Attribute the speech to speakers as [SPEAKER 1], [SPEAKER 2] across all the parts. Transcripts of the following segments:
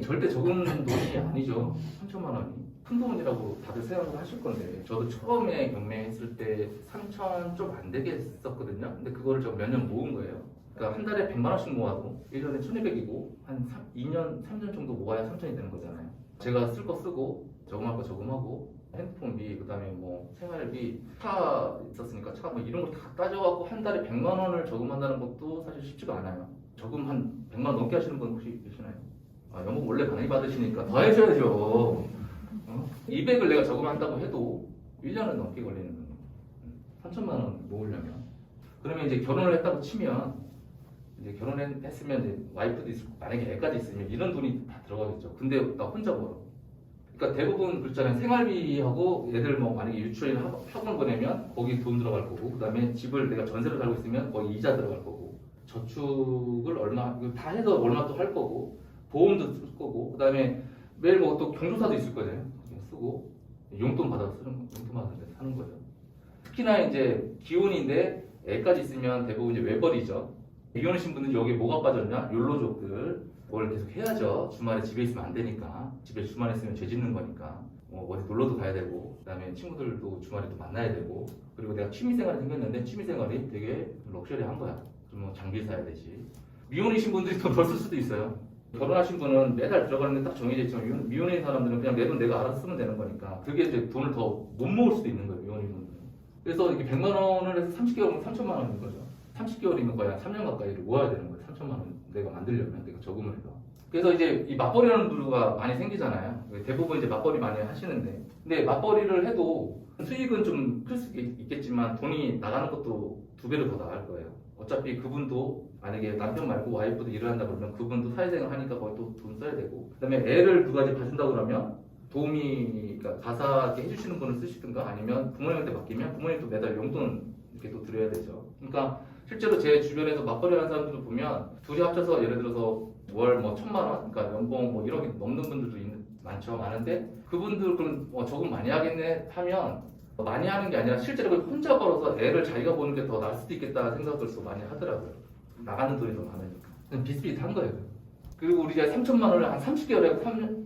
[SPEAKER 1] 절대 적은 돈이 아니죠. 3천만 원이. 큰 돈이라고 다들 생각을 하실 건데 저도 처음에 경매했을 때 3천 좀 안 되게 했었거든요. 근데 그거를 저 몇 년 모은 거예요. 그러니까 한 달에 100만 원씩 모아도 1년에 1200이고 한 2년, 3년 정도 모아야 3천이 되는 거잖아요. 제가 쓸 거 쓰고 저금할 거 저금하고 핸드폰비, 그다음에 뭐 생활비, 차 있었으니까 차 뭐 이런 걸 다 따져갖고 한 달에 100만 원을 저금한다는 것도 사실 쉽지가 않아요. 저금 한 100만 원 넘게 하시는 분 혹시 계시나요? 아, 연봉 원래 많이 받으시니까 더 해줘야죠. 200을 내가 저금한다고 해도 1년은 넘게 걸리는 거예요. 3천만 원 모으려면. 그러면 이제 결혼을 했다고 치면 이제 결혼했으면 이제 와이프도 있고 만약에 애까지 있으면 이런 돈이 다 들어가겠죠. 근데 나 혼자 벌어. 그러니까 대부분 그렇잖아요. 생활비하고 애들 뭐 만약에 유치원 학원 보내면 거기 돈 들어갈 거고, 그다음에 집을 내가 전세로 살고 있으면 거기 이자 들어갈 거고, 저축을 얼마 이거 다 해서 얼마 또 할 거고, 보험도 쓸 거고, 그다음에 매일 뭐 또 경조사도 있을 거잖아요. 쓰고 용돈 받아서 사는 거죠. 특히나 이제 기혼인데 애까지 있으면 대부분 이제 외벌이죠. 이혼하신 분은 여기에 뭐가 빠졌냐? 욜로족들 뭘 계속 해야죠. 주말에 집에 있으면 안 되니까. 집에 주말에 있으면 죄 짓는 거니까. 뭐 어디 놀러도 가야 되고, 그다음에 친구들도 주말에 또 만나야 되고, 그리고 내가 취미생활이 생겼는데 취미생활이 되게 럭셔리한 거야. 좀 뭐 장비 사야 되지. 미혼이신 분들이 더 덜 쓸 수도 있어요. 결혼하신 분은 매달 들어가는 게 딱 정해져 있지만 미혼인 사람들은 그냥 내 돈 내가 알아서 쓰면 되는 거니까 그게 이제 돈을 더 못 모을 수도 있는 거예요. 미혼인 분들은. 그래서 이렇게 100만 원을 해서 30개월이면 3천만 원인 거죠. 30개월이면 거의 한 3년 가까이를 모아야 되는 거예요. 3천만 원 내가 만들려면 내가 저금을 해서. 그래서 이제 이 맞벌이하는 부류가 많이 생기잖아요. 대부분 이제 맞벌이 많이 하시는데, 근데 맞벌이를 해도 수익은 좀 클 수 있겠지만 돈이 나가는 것도 2배로 더 나갈 거예요. 어차피 그분도 만약에 남편 말고 와이프도 일을 한다 그러면 그분도 사회생활 하니까 거기 또 돈 써야 되고, 그다음에 애를 두 가지 봐준다 그러면 도우미, 그러니까 가사 이렇게 해주시는 분을 쓰시든가 아니면 부모님한테 맡기면 부모님도 매달 용돈 이렇게 또 드려야 되죠. 그러니까 실제로 제 주변에서 맞벌이 하는 사람들을 보면 둘이 합쳐서 예를 들어서 월 뭐 1,000만 원, 그러니까 연봉 뭐 1억이 넘는 분들도 많은데 그분들 그럼 저금 많이 하겠네 하면 많이 하는 게 아니라 실제로 혼자 벌어서 애를 자기가 보는 게 더 나을 수도 있겠다 생각을 또 많이 하더라고요. 나가는 돈이 더 많으니까. 그냥 비슷비슷한 거예요. 그리고 우리 이제 3천만 원을 한 30개월에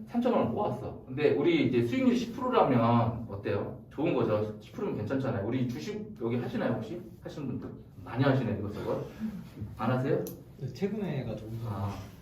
[SPEAKER 1] 3천만 원 모았어. 근데 우리 이제 수익률이 10%라면 어때요? 좋은 거죠. 10%면 괜찮잖아요. 우리 주식 여기 하시나요 혹시? 하시는 분들 많이 하시네 이것저것. 안 하세요?
[SPEAKER 2] 네, 최근에 해가지고.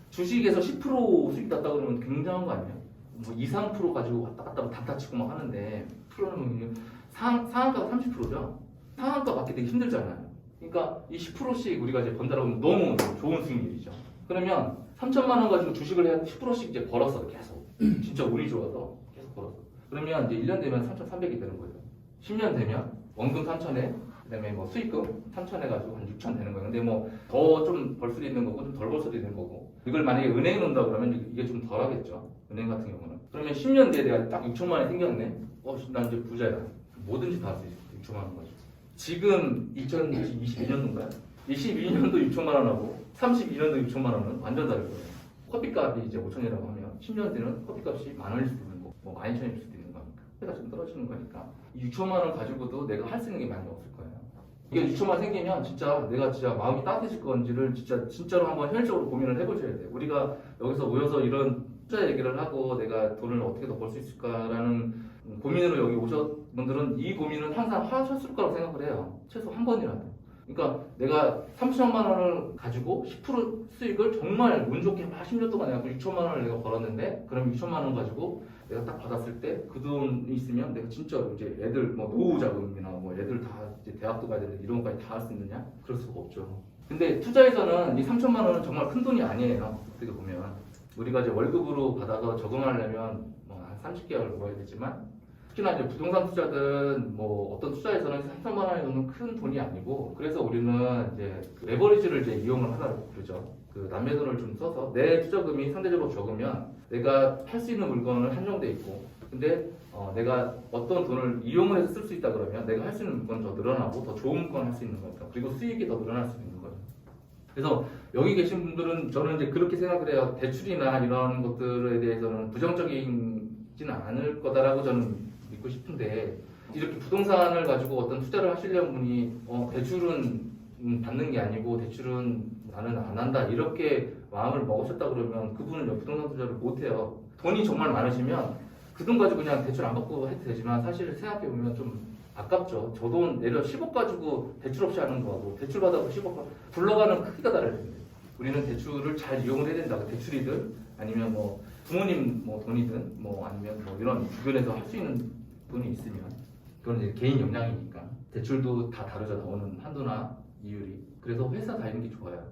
[SPEAKER 1] 주식에서 10% 수익 났다 그러면 굉장한 거 아니에요? 뭐 2, 3% 가지고 왔다 갔다 단타 치고 막 하는데 프로는 상한가가 30%죠. 상한가 받기 되게 힘들잖아요. 그러니까 이 10%씩 우리가 이제 번다라고 하면 너무 좋은 수익률이죠. 그러면 3천만 원 가지고 주식을 해야 10%씩 이제 벌었어 계속. 진짜 운이 좋아서 계속 벌었어. 그러면 이제 1년 되면 3,300이 되는 거예요. 10년 되면 원금 3천에 그다음에 뭐 수익금 3천 해가지고 한 6천 되는 거예요. 근데 뭐 더 좀 벌 수도 있는 거고 좀 덜 벌 수도 있는 거고. 이걸 만약에 은행에 넣는다 그러면 이게 좀 덜 하겠죠. 은행 같은 경우는. 그러면 10년 뒤에 내가 딱 6천만 원이 생겼네. 난 이제 부자야. 뭐든지 다 할 수 있어. 6천만 원 가지고. 지금 2022년도인가요? 22년도 6천만 원하고 32년도 6천만 원은 완전 다를 거예요. 커피값이 이제 5천이라고 하면 10년 뒤는 커피값이 만 원일 수도 있는 거고 뭐 12,000원일 수도 있는 거니까. 해가 좀 떨어지는 거니까 이 6천만 원 가지고도 내가 할 수 있는 게 많이 없을 거예요. 이게 6천만 생기면 진짜 내가 진짜 마음이 따뜻해질 건지를 진짜로 한번 현실적으로 고민을 해보셔야 돼요. 우리가 여기서 모여서 이런 투자 얘기를 하고 내가 돈을 어떻게 더 벌 수 있을까라는 고민으로 여기 오셨 분들은 이 고민은 항상 하셨을 거라고 생각을 해요. 최소 한 번이라도. 그러니까 내가 3천만 원을 가지고 10% 수익을 정말 운 좋게 막 10년 동안 내가 6천만 원을 내가 벌었는데 그럼 6천만 원 가지고 내가 딱 받았을 때 그 돈이 있으면 내가 진짜 이제 애들 뭐 노후 자금이나 뭐 애들 다 이제 대학도 가야 되는데 이런 것까지 다 할 수 있느냐? 그럴 수가 없죠. 근데 투자에서는 이 3천만 원은 정말 큰 돈이 아니에요. 어떻게 보면 우리가 이제 월급으로 받아서 저금하려면 뭐 한 30개월 모아야 되지만 특히나 이제 부동산 투자든 뭐 어떤 투자에서는 3천만 원이 넘는 큰 돈이 아니고 그래서 우리는 이제 그 레버리지를 이제 이용을 하라고 그러죠. 그 남의 돈을 좀 써서 내 투자금이 상대적으로 적으면 내가 할 수 있는 물건은 한정돼 있고 근데 내가 어떤 돈을 이용을 해서 쓸 수 있다 그러면 내가 할 수 있는 물건은 더 늘어나고 더 좋은 물건을 할 수 있는 거니까 그리고 수익이 더 늘어날 수 있는 거예요. 그래서 여기 계신 분들은 저는 이제 그렇게 생각을 해요. 대출이나 이런 것들에 대해서는 부정적이지는 않을 거다라고 저는 믿고 싶은데 이렇게 부동산을 가지고 어떤 투자를 하시려는 분이 대출은 받는 게 아니고 대출은 나는 안 한다 이렇게 마음을 먹으셨다 그러면 그분은 부동산 투자를 못 해요. 돈이 정말 많으시면 그 돈 가지고 그냥 대출 안 받고 해도 되지만 사실 생각해 보면 좀 아깝죠. 저 돈 내려 10억 가지고 대출 없이 하는 거하고 대출 받아서 10억 굴러가는 크기가 다를 텐데 우리는 대출을 잘 이용을 해야 된다. 대출이든 아니면 뭐 부모님 뭐 돈이든 뭐 아니면 뭐 이런 주변에서 할 수 있는 돈이 있으면 그건 이제 개인 역량이니까 대출도 다 다르죠. 나오는 한도나 이율이. 그래서 회사 다니는 게 좋아요.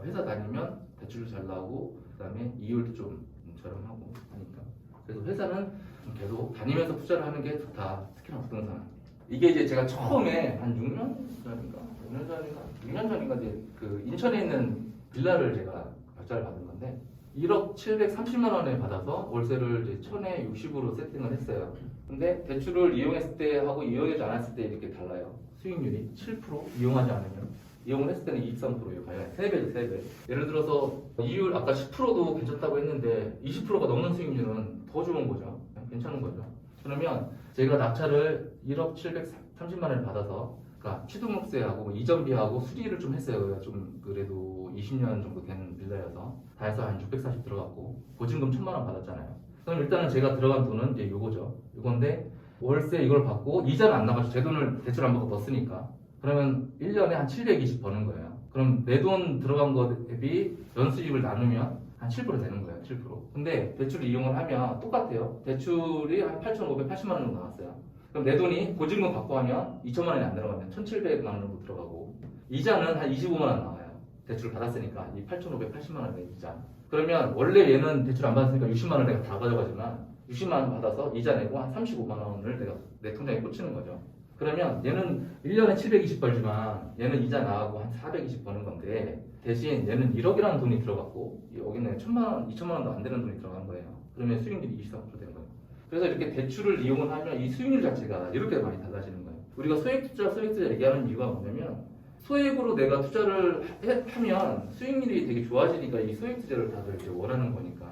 [SPEAKER 1] 회사 다니면 대출도 잘 나오고 그다음에 이율도 좀 저렴하고 하니까. 그래서 회사는 계속 다니면서 투자를 하는 게 좋다. 특히나 부동산. 이게 이제 제가 처음에 한 6년 전인가, 5년 전인가, 6년 전인가 이제 그 인천에 있는 빌라를 제가 결제를 받은 건데 1억 730만 원에 받아서 월세를 이제 1,060으로 세팅을 했어요. 근데 대출을 이용했을 때 하고 이용하지 않았을 때 이렇게 달라요. 수익률이 7% 이용하지 않으면 이용을 했을 때는 23%예요. 과연 3배죠, 3배. 예를 들어서 이율 아까 10%도 괜찮다고 했는데 20%가 넘는 수익률은 더 좋은 거죠. 괜찮은 거죠. 그러면 제가 낙찰을 1억 730만 원을 받아서 그러니까 취득목세하고 이전비하고 수리를 좀 했어요. 좀 그래도 20년 정도 된 빌라여서 다 해서 한 640 들어갔고 보증금 1,000만 원 받았잖아요. 그럼 일단은 제가 들어간 돈은 이제 요거죠. 요건데 월세 이걸 받고 이자는 안 나가죠. 제 돈을 대출 안 받고 넣었으니까. 그러면 1년에 한 720 버는 거예요. 그럼 내 돈 들어간 거 대비 연수입을 나누면 한 7% 되는 거예요. 7%. 근데 대출을 이용을 하면 똑같아요. 대출이 한 8,580만 원 정도 나왔어요. 그럼 내 돈이 보증금 받고 하면 2천만 원이 안 들어가면 1,700만 원 정도 들어가고 이자는 한 25만 원 나와요. 대출을 받았으니까 이 8,580만 원의 이자. 그러면 원래 얘는 대출 안 받았으니까 60만 원 내가 다 가져가지만 60만 원 받아서 이자 내고 한 35만 원을 내가 내 통장에 꽂히는 거죠. 그러면 얘는 1년에 720 벌지만 얘는 이자 나가고 한 420 버는 건데 대신 얘는 1억이라는 돈이 들어갔고 여기는 1,000만 원, 2천만 원도 안 되는 돈이 들어간 거예요. 그러면 수익률이 23% 되는 거예요. 그래서 이렇게 대출을 이용을 하면 이 수익률 자체가 이렇게 많이 달라지는 거예요. 우리가 소액 투자 얘기하는 이유가 뭐냐면 소액으로 내가 투자를 하면 수익률이 되게 좋아지니까 이 소액 투자를 다들 이렇게 원하는 거니까.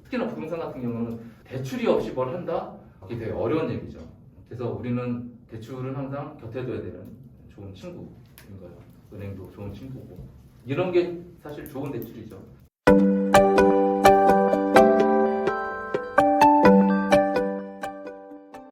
[SPEAKER 1] 특히나 부동산 같은 경우는 대출이 없이 뭘 한다? 이게 되게 어려운 얘기죠. 그래서 우리는 대출은 항상 곁에 둬야 되는 좋은 친구인 거예요. 은행도 좋은 친구고. 이런 게 사실 좋은 대출이죠.